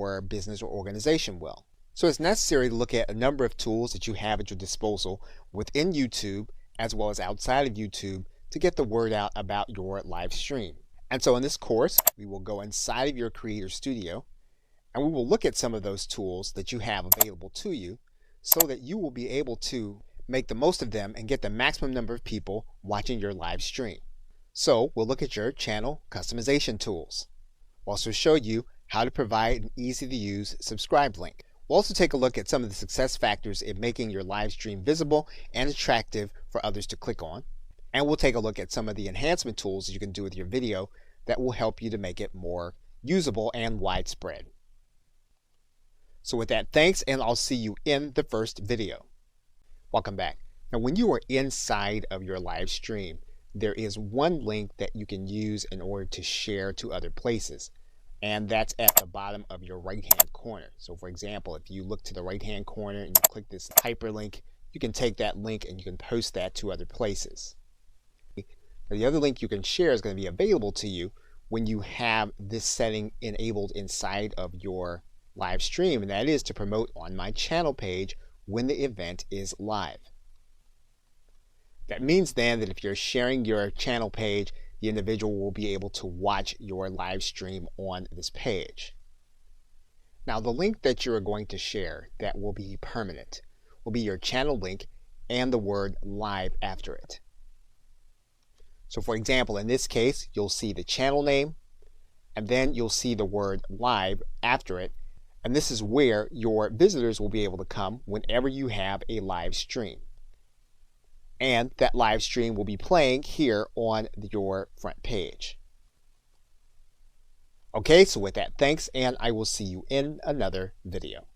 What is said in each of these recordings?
or business or organization will. So it's necessary to look at a number of tools that you have at your disposal within YouTube as well as outside of YouTube to get the word out about your live stream. And so in this course, we will go inside of your Creator Studio and we will look at some of those tools that you have available to you so that you will be able to make the most of them and get the maximum number of people watching your live stream. So we'll look at your channel customization tools. We'll also show you how to provide an easy to use subscribe link. We'll also take a look at some of the success factors in making your live stream visible and attractive for others to click on. And we'll take a look at some of the enhancement tools that you can do with your video that will help you to make it more usable and widespread. So with that, thanks, and I'll see you in the first video. Welcome back. Now, when you are inside of your live stream, there is one link that you can use in order to share to other places. And that's at the bottom of your right-hand corner. So for example, if you look to the right-hand corner and you click this hyperlink, you can take that link and you can post that to other places. Now, the other link you can share is going to be available to you when you have this setting enabled inside of your live stream, and that is to promote on my channel page when the event is live. That means then that if you're sharing your channel page, the individual will be able to watch your live stream on this page. Now, the link that you're going to share that will be permanent will be your channel link and the word live after it. So for example, in this case, you'll see the channel name and then you'll see the word live after it. And this is where your visitors will be able to come whenever you have a live stream. And that live stream will be playing here on your front page. Okay, so with that, thanks, and I will see you in another video.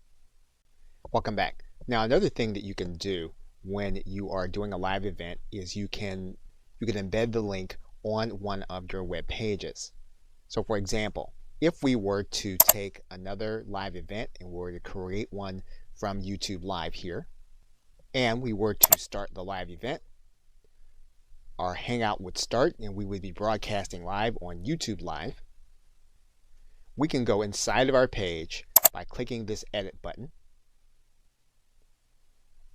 Welcome back. Now, another thing that you can do when you are doing a live event is you can embed the link on one of your web pages. So for example, if we were to take another live event and we were to create one from YouTube Live here, and we were to start the live event, our Hangout would start and we would be broadcasting live on YouTube Live. We can go inside of our page by clicking this edit button,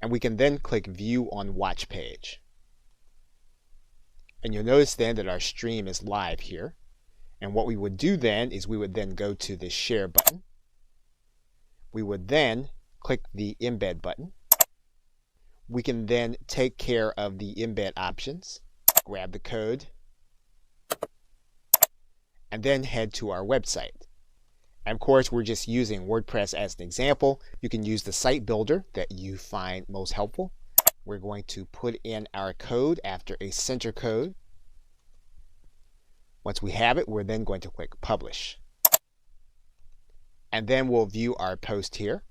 and we can then click view on watch page. And you'll notice then that our stream is live here. And what we would do then is we would then go to the share button. We would then click the embed button. We can then take care of the embed options, grab the code, and then head to our website. And of course, we're just using WordPress as an example. You can use the site builder that you find most helpful. We're going to put in our code after a center code. Once we have it, we're then going to click publish. And then we'll view our post here.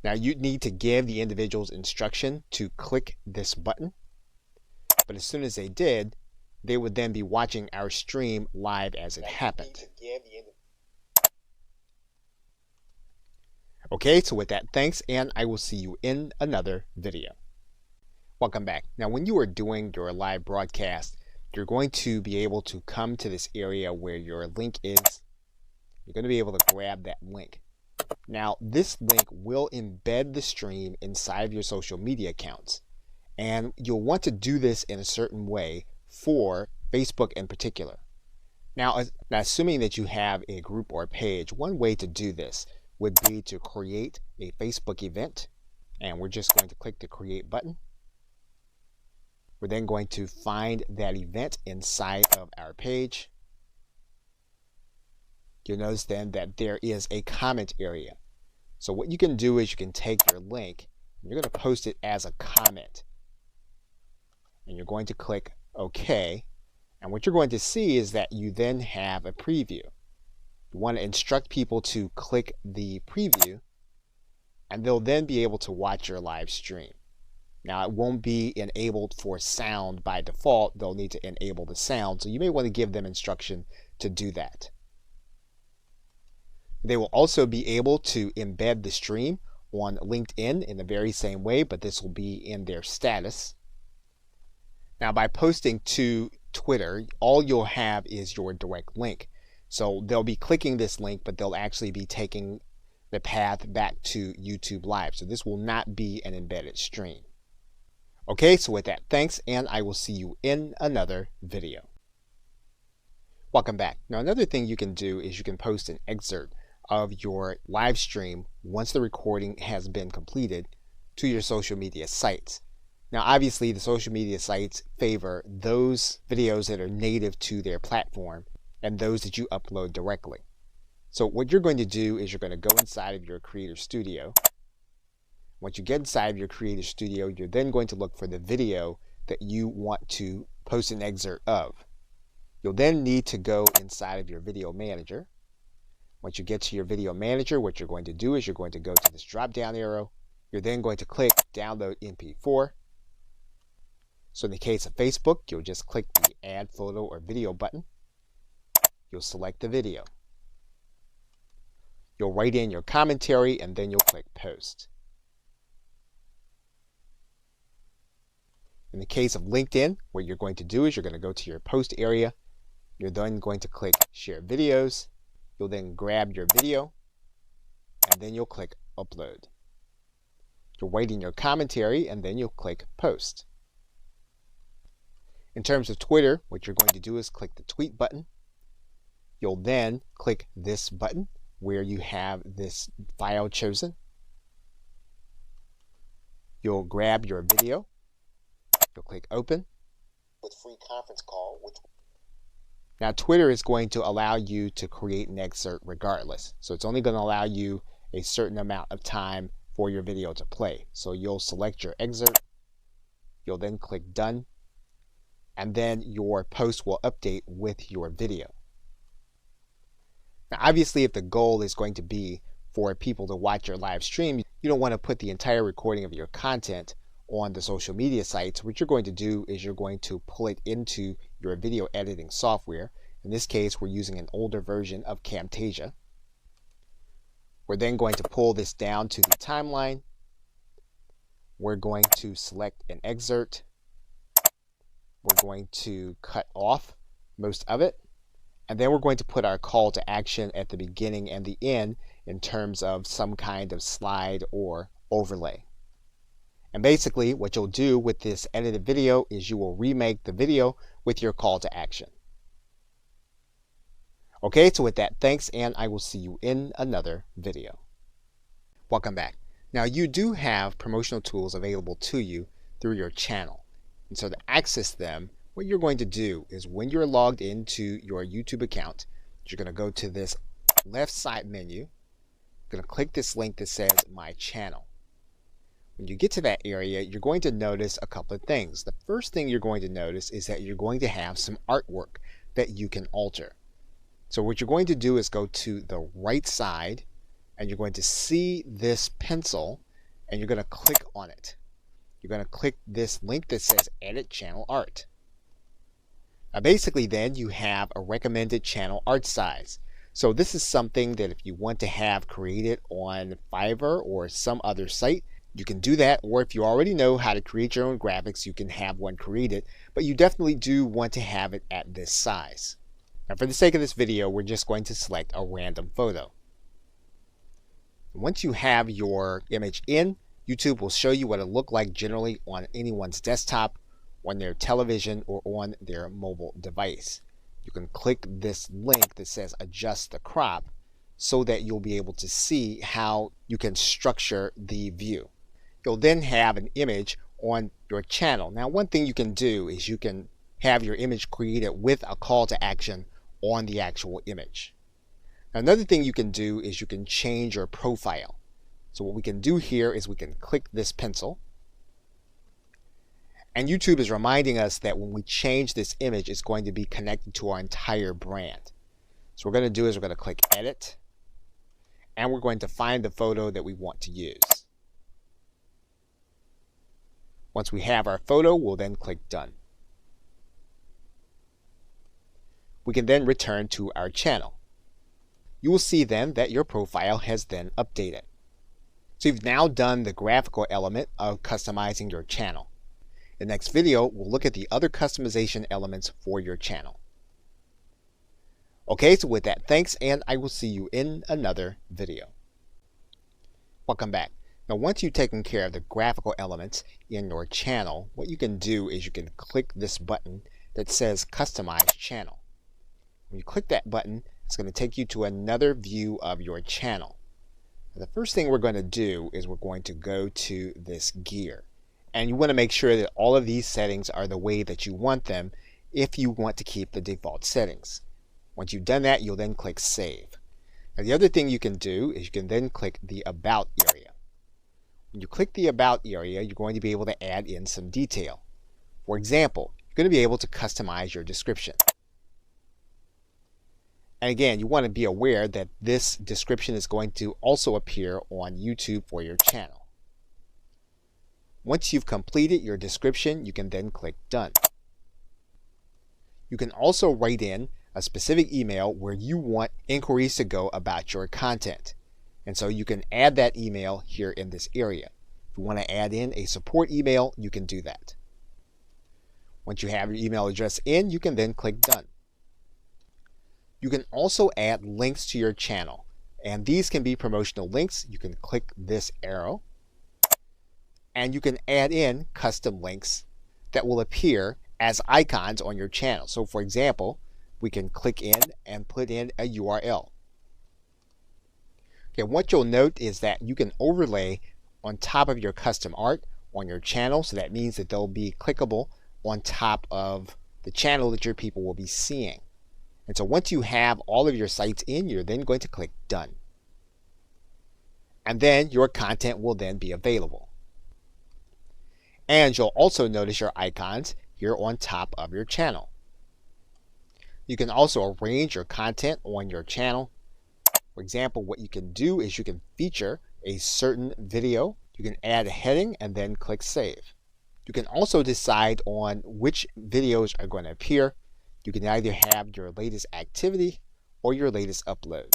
Now you need to give the individuals instruction to click this button. But as soon as they did, they would then be watching our stream live as it happened. Okay, so with that, thanks, and I will see you in another video. Welcome back. Now, when you are doing your live broadcast, you're going to be able to come to this area where your link is. You're going to be able to grab that link. Now, this link will embed the stream inside of your social media accounts. And you'll want to do this in a certain way for Facebook in particular. Now, assuming that you have a group or a page, one way to do this would be to create a Facebook event. And we're just going to click the create button. We're then going to find that event inside of our page. You'll notice then that there is a comment area. So what you can do is you can take your link and you're going to post it as a comment. And you're going to click OK. And what you're going to see is that you then have a preview. You want to instruct people to click the preview, and they'll then be able to watch your live stream. Now, it won't be enabled for sound by default. They'll need to enable the sound. So you may want to give them instruction to do that. They will also be able to embed the stream on LinkedIn in the very same way, but this will be in their status. Now, by posting to Twitter, all you'll have is your direct link. So they'll be clicking this link, but they'll actually be taking the path back to YouTube Live. So this will not be an embedded stream. Okay, so with that, thanks, and I will see you in another video. Welcome back. Now, another thing you can do is you can post an excerpt of your live stream once the recording has been completed to your social media sites. Now, obviously, the social media sites favor those videos that are native to their platform and those that you upload directly. So what you're going to do is you're going to go inside of your Creator Studio. Once you get inside of your Creator Studio, you're then going to look for the video that you want to post an excerpt of. You'll then need to go inside of your Video Manager. Once you get to your Video Manager, what you're going to do is you're going to go to this drop-down arrow. You're then going to click Download MP4. So in the case of Facebook, you'll just click the Add Photo or Video button. You'll select the video. You'll write in your commentary and then you'll click Post. In the case of LinkedIn, what you're going to do is you're going to go to your post area. You're then going to click Share Videos. You'll then grab your video and then you'll click Upload. You'll write in your commentary and then you'll click Post. In terms of Twitter, what you're going to do is click the Tweet button. You'll then click this button where you have this file chosen. You'll grab your video. You'll click Open with free conference call. Now, Twitter is going to allow you to create an excerpt regardless. So it's only going to allow you a certain amount of time for your video to play. So you'll select your excerpt. You'll then click Done. And then your post will update with your video. Now, obviously, if the goal is going to be for people to watch your live stream, you don't want to put the entire recording of your content on the social media sites. What you're going to do is you're going to pull it into your video editing software. In this case, we're using an older version of Camtasia. We're then going to pull this down to the timeline. We're going to select an excerpt. We're going to cut off most of it. And then we're going to put our call to action at the beginning and the end in terms of some kind of slide or overlay. And basically what you'll do with this edited video is you will remake the video with your call to action. Okay, so with that, thanks, and I will see you in another video. Welcome back. Now, you do have promotional tools available to you through your channel. And so to access them, what you're going to do is when you're logged into your YouTube account, you're going to go to this left side menu. You're going to click this link that says My Channel. When you get to that area, you're going to notice a couple of things. The first thing you're going to notice is that you're going to have some artwork that you can alter. So what you're going to do is go to the right side and you're going to see this pencil and you're going to click on it. You're going to click this link that says Edit Channel Art. Now basically then you have a recommended channel art size. So this is something that if you want to have created on Fiverr or some other site, you can do that, or if you already know how to create your own graphics, you can have one created, but you definitely do want to have it at this size. Now for the sake of this video, we're just going to select a random photo. Once you have your image in, YouTube will show you what it looked like generally on anyone's desktop, on their television, or on their mobile device. You can click this link that says Adjust the Crop so that you'll be able to see how you can structure the view. You'll then have an image on your channel. Now, one thing you can do is you can have your image created with a call to action on the actual image. Now, another thing you can do is you can change your profile. So what we can do here is we can click this pencil. And YouTube is reminding us that when we change this image, it's going to be connected to our entire brand. So what we're going to do is we're going to click Edit. And we're going to find the photo that we want to use. Once we have our photo, we'll then click Done. We can then return to our channel. You will see then that your profile has then updated. So you've now done the graphical element of customizing your channel. In the next video, we'll look at the other customization elements for your channel. Okay, so with that, thanks, and I will see you in another video. Welcome back. Now, once you've taken care of the graphical elements in your channel, what you can do is you can click this button that says Customize Channel. When you click that button, it's going to take you to another view of your channel. Now, the first thing we're going to do is we're going to go to this gear. And you want to make sure that all of these settings are the way that you want them if you want to keep the default settings. Once you've done that, you'll then click Save. Now, the other thing you can do is you can then click the About area. When you click the About area, you're going to be able to add in some detail. For example, you're going to be able to customize your description. And again, you want to be aware that this description is going to also appear on YouTube for your channel. Once you've completed your description, you can then click Done. You can also write in a specific email where you want inquiries to go about your content. And so you can add that email here in this area. If you want to add in a support email, you can do that. Once you have your email address in, you can then click Done. You can also add links to your channel, and these can be promotional links. You can click this arrow, and you can add in custom links that will appear as icons on your channel. So for example, we can click in and put in a URL. Okay, what you'll note is that you can overlay on top of your custom art on your channel, so that means that they'll be clickable on top of the channel that your people will be seeing. And so once you have all of your sites in, you're then going to click Done. And then your content will then be available. And you'll also notice your icons here on top of your channel. You can also arrange your content on your channel. For example, what you can do is you can feature a certain video. You can add a heading and then click Save. You can also decide on which videos are going to appear. You can either have your latest activity or your latest upload.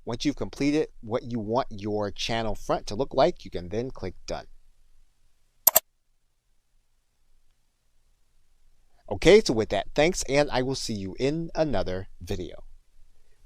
Once you've completed what you want your channel front to look like, you can then click Done. Okay, so with that, thanks, and I will see you in another video.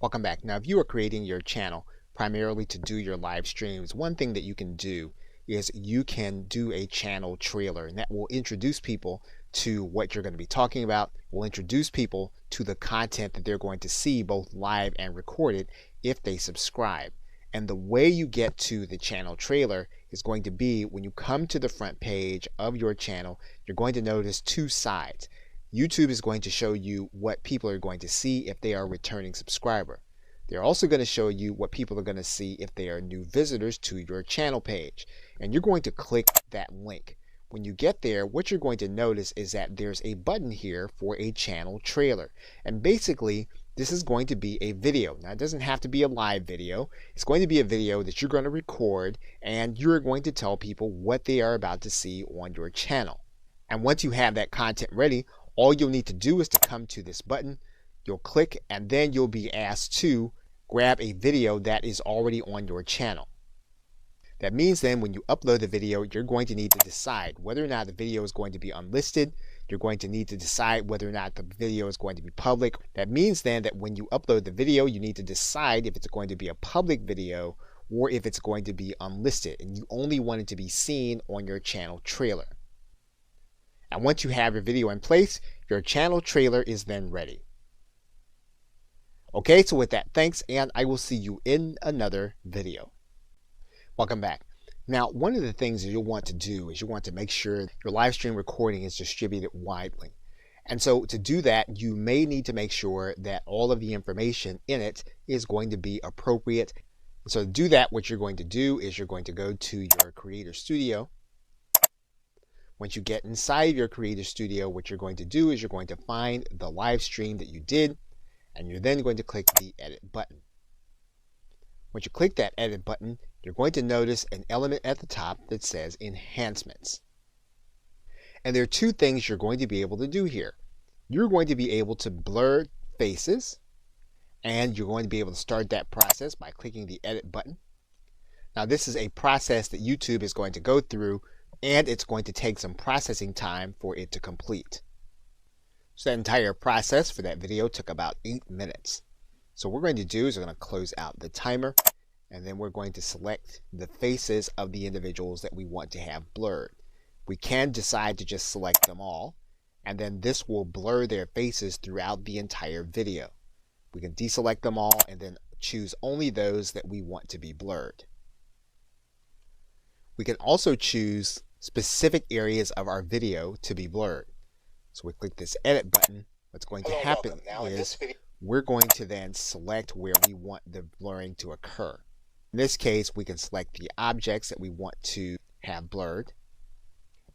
Welcome back. Now, if you are creating your channel primarily to do your live streams, one thing that you can do is you can do a channel trailer, and that will introduce people to what you're going to be talking about, will introduce people to the content that they're going to see both live and recorded if they subscribe. And the way you get to the channel trailer is going to be when you come to the front page of your channel, you're going to notice two sides. YouTube is going to show you what people are going to see if they are a returning subscriber. They're also going to show you what people are going to see if they are new visitors to your channel page. And you're going to click that link. When you get there, what you're going to notice is that there's a button here for a channel trailer. And basically, this is going to be a video. Now, it doesn't have to be a live video. It's going to be a video that you're going to record, and you're going to tell people what they are about to see on your channel. And once you have that content ready, all you'll need to do is to come to this button. You'll click, and then you'll be asked to grab a video that is already on your channel. That means then when you upload the video, you're going to need to decide whether or not the video is going to be unlisted. You're going to need to decide whether or not the video is going to be public. That means then that when you upload the video, you need to decide if it's going to be a public video or if it's going to be unlisted, and you only want it to be seen on your channel trailer. And once you have your video in place, your channel trailer is then ready. Okay, so with that, thanks, and I will see you in another video. Welcome back. Now, one of the things that you'll want to do is you want to make sure your live stream recording is distributed widely. And so to do that, you may need to make sure that all of the information in it is going to be appropriate. So to do that, what you're going to do is you're going to go to your Creator Studio. Once you get inside of your Creator Studio, what you're going to do is you're going to find the live stream that you did, and you're then going to click the Edit button. Once you click that Edit button, you're going to notice an element at the top that says Enhancements. And there are two things you're going to be able to do here. You're going to be able to blur faces, and you're going to be able to start that process by clicking the Edit button. Now, this is a process that YouTube is going to go through, and it's going to take some processing time for it to complete. So that entire process for that video took about 8 minutes. So what we're going to do is we're going to close out the timer, and then we're going to select the faces of the individuals that we want to have blurred. We can decide to just select them all, and then this will blur their faces throughout the entire video. We can deselect them all and then choose only those that we want to be blurred. We can also choose specific areas of our video to be blurred. So we click this edit button. What's going to happen is we're going to then select where we want the blurring to occur. In this case, we can select the objects that we want to have blurred.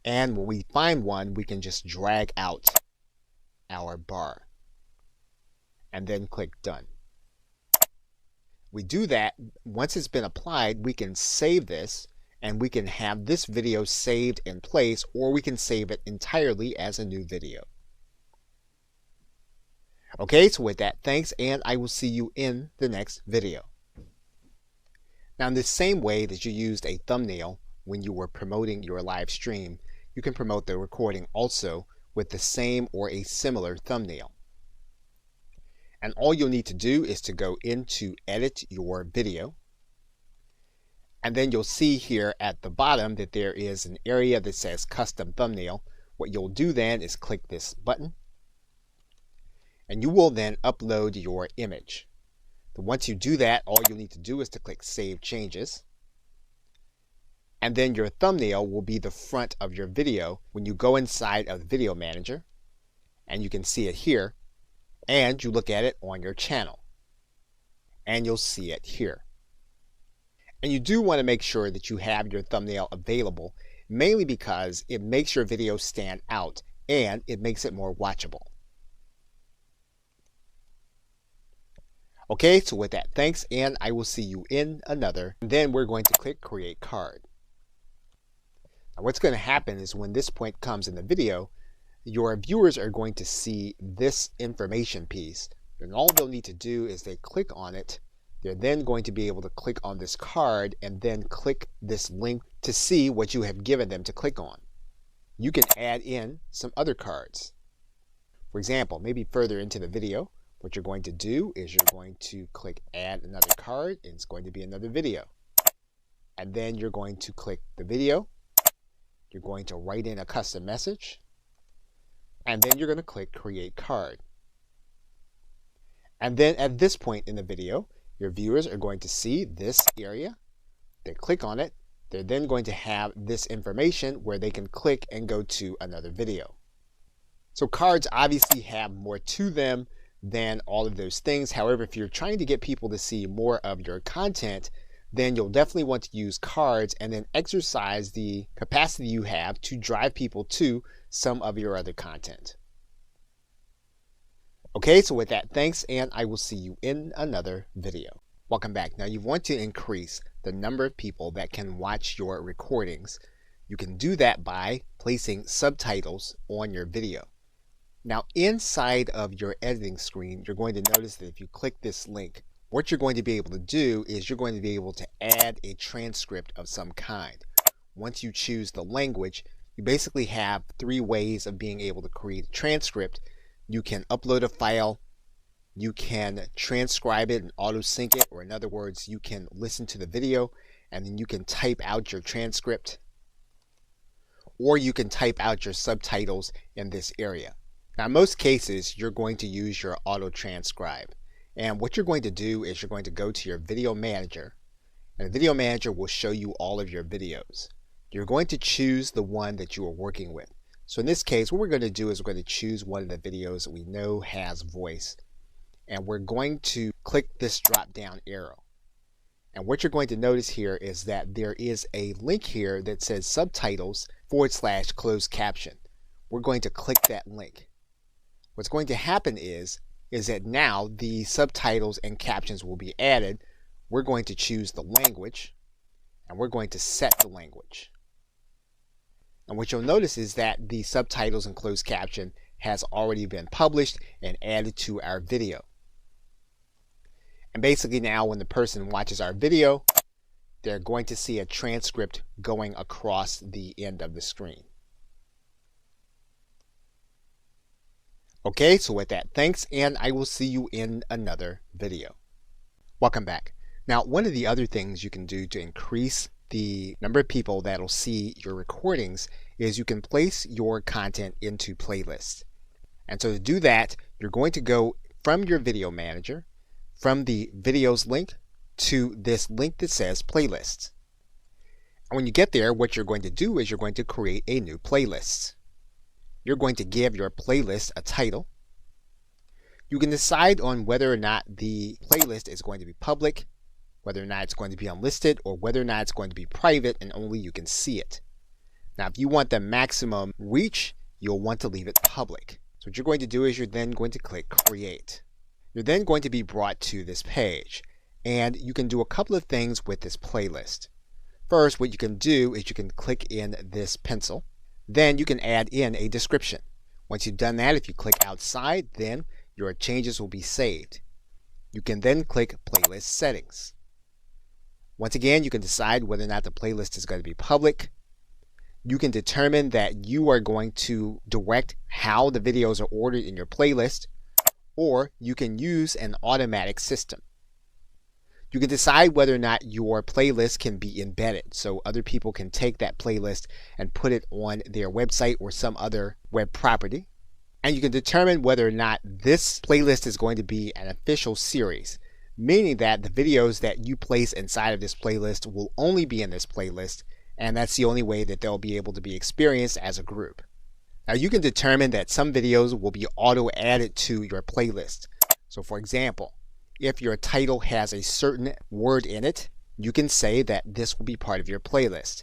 And when we find one, we can just drag out our bar and then click done. We do that. Once it's been applied, we can save this and we can have this video saved in place, or we can save it entirely as a new video. Okay, so with that, thanks, and I will see you in the next video. Now, in the same way that you used a thumbnail when you were promoting your live stream, you can promote the recording also with the same or a similar thumbnail. And all you'll need to do is to go into edit your video. And then you'll see here at the bottom that there is an area that says custom thumbnail. What you'll do then is click this button, and you will then upload your image. But once you do that, all you'll need to do is to click Save Changes. And then your thumbnail will be the front of your video when you go inside of the Video Manager, and you can see it here, and you look at it on your channel, and you'll see it here. And you do want to make sure that you have your thumbnail available, mainly because it makes your video stand out and it makes it more watchable. Okay, so with that, thanks, and I will see you in another. And then we're going to click Create Card. Now, what's going to happen is when this point comes in the video, your viewers are going to see this information piece. And all they'll need to do is they click on it. They're then going to be able to click on this card and then click this link to see what you have given them to click on. You can add in some other cards. For example, maybe further into the video, what you're going to do is you're going to click Add Another Card, and it's going to be another video. And then you're going to click the video. You're going to write in a custom message. And then you're going to click Create Card. And then at this point in the video, your viewers are going to see this area. They click on it. They're then going to have this information where they can click and go to another video. So cards obviously have more to them than all of those things. However, if you're trying to get people to see more of your content, then you'll definitely want to use cards and then exercise the capacity you have to drive people to some of your other content. Okay, so with that, thanks, and I will see you in another video. Welcome back. Now, you want to increase the number of people that can watch your recordings. You can do that by placing subtitles on your video. Now, inside of your editing screen, you're going to notice that if you click this link, what you're going to be able to do is you're going to be able to add a transcript of some kind. Once you choose the language, you basically have 3 ways of being able to create a transcript. You can upload a file, you can transcribe it and auto sync it, or in other words, you can listen to the video and then you can type out your transcript, or you can type out your subtitles in this area. Now, in most cases, you're going to use your auto transcribe. And what you're going to do is you're going to go to your video manager, and the video manager will show you all of your videos. You're going to choose the one that you are working with. So in this case, what we're going to do is we're going to choose one of the videos that we know has voice. And we're going to click this drop down arrow. And what you're going to notice here is that there is a link here that says subtitles / closed caption. We're going to click that link. What's going to happen is that now the subtitles and captions will be added. We're going to choose the language, and we're going to set the language. And what you'll notice is that the subtitles and closed caption has already been published and added to our video. And basically now when the person watches our video, they're going to see a transcript going across the end of the screen. Okay, so with that, thanks, and I will see you in another video. Welcome back. Now, one of the other things you can do to increase the number of people that'll see your recordings is you can place your content into playlists. And so to do that, you're going to go from your video manager, from the videos link to this link that says playlists. And when you get there, what you're going to do is you're going to create a new playlist. You're going to give your playlist a title. You can decide on whether or not the playlist is going to be public, whether or not it's going to be unlisted, or whether or not it's going to be private and only you can see it. Now, if you want the maximum reach, you'll want to leave it public. So what you're going to do is you're then going to click Create. You're then going to be brought to this page, and you can do a couple of things with this playlist. First, what you can do is you can click in this pencil. Then you can add in a description. Once you've done that, if you click outside, then your changes will be saved. You can then click Playlist Settings. Once again, you can decide whether or not the playlist is going to be public. You can determine that you are going to direct how the videos are ordered in your playlist, or you can use an automatic system. You can decide whether or not your playlist can be embedded, so other people can take that playlist and put it on their website or some other web property. And you can determine whether or not this playlist is going to be an official series, meaning that the videos that you place inside of this playlist will only be in this playlist, and that's the only way that they'll be able to be experienced as a group. Now, you can determine that some videos will be auto-added to your playlist. So for example, if your title has a certain word in it, you can say that this will be part of your playlist.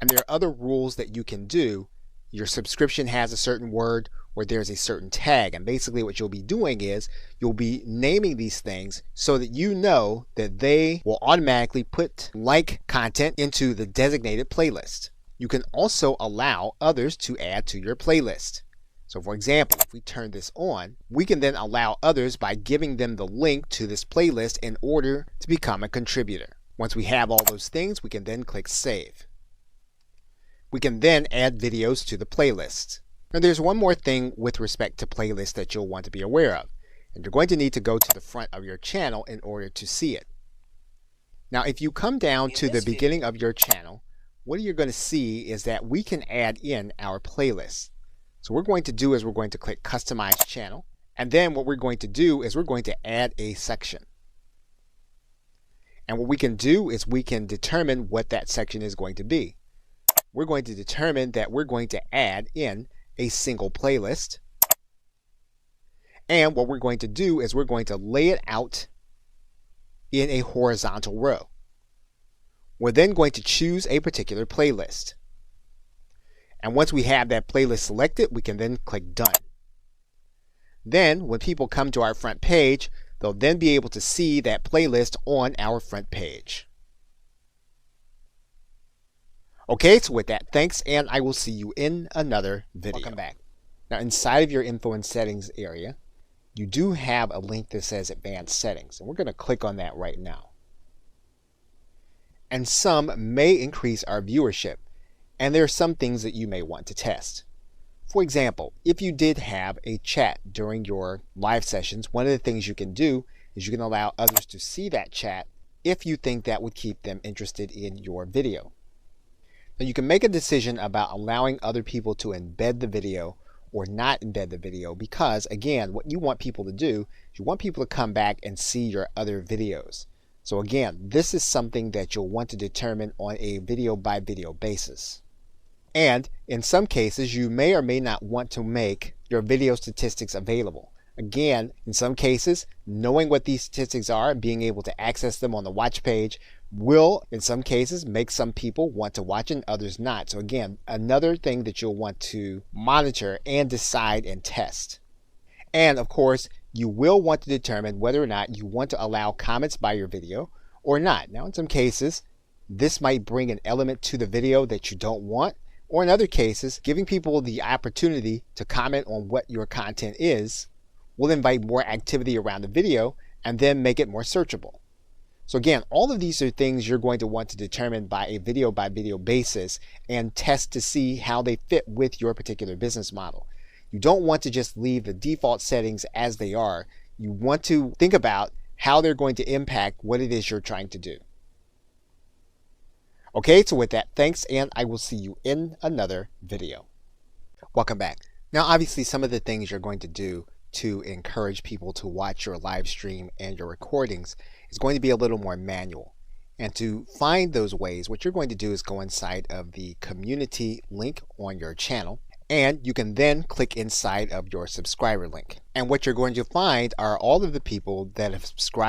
And there are other rules that you can do. Your subscription has a certain word, or there's a certain tag. And basically what you'll be doing is you'll be naming these things so that you know that they will automatically put like content into the designated playlist. You can also allow others to add to your playlist. So for example, if we turn this on, we can then allow others by giving them the link to this playlist in order to become a contributor. Once we have all those things, we can then click Save. We can then add videos to the playlist. Now there's one more thing with respect to playlists that you'll want to be aware of. And you're going to need to go to the front of your channel in order to see it. Now if you come down to the beginning of your channel, what you're going to see is that we can add in our playlists. So what we're going to do is we're going to click Customize Channel. And then what we're going to do is we're going to add a section. And what we can do is we can determine what that section is going to be. We're going to determine that we're going to add in a single playlist. And what we're going to do is we're going to lay it out in a horizontal row. We're then going to choose a particular playlist. And once we have that playlist selected, we can then click Done. Then when people come to our front page, they'll then be able to see that playlist on our front page. Okay, so with that, thanks, and I will see you in another video. Welcome back. Now inside of your info and settings area, you do have a link that says Advanced Settings, and we're going to click on that right now. And some may increase our viewership, and there are some things that you may want to test. For example, if you did have a chat during your live sessions, one of the things you can do is you can allow others to see that chat if you think that would keep them interested in your video. Now you can make a decision about allowing other people to embed the video or not embed the video, because again, what you want people to do is you want people to come back and see your other videos. So again, this is something that you'll want to determine on a video by video basis. And in some cases, you may or may not want to make your video statistics available. Again, in some cases, knowing what these statistics are and being able to access them on the watch page will, in some cases, make some people want to watch and others not. So again, another thing that you'll want to monitor and decide and test. And of course, you will want to determine whether or not you want to allow comments by your video or not. Now, in some cases, this might bring an element to the video that you don't want, or in other cases, giving people the opportunity to comment on what your content is will invite more activity around the video and then make it more searchable. So again, all of these are things you're going to want to determine by video basis and test to see how they fit with your particular business model. You don't want to just leave the default settings as they are. You want to think about how they're going to impact what it is you're trying to do. Okay, so with that, thanks, and I will see you in another video. Welcome back. Now, obviously, some of the things you're going to do to encourage people to watch your live stream and your recordings is going to be a little more manual. And to find those ways, what you're going to do is go inside of the community link on your channel, and you can then click inside of your subscriber link. And what you're going to find are all of the people that have subscribed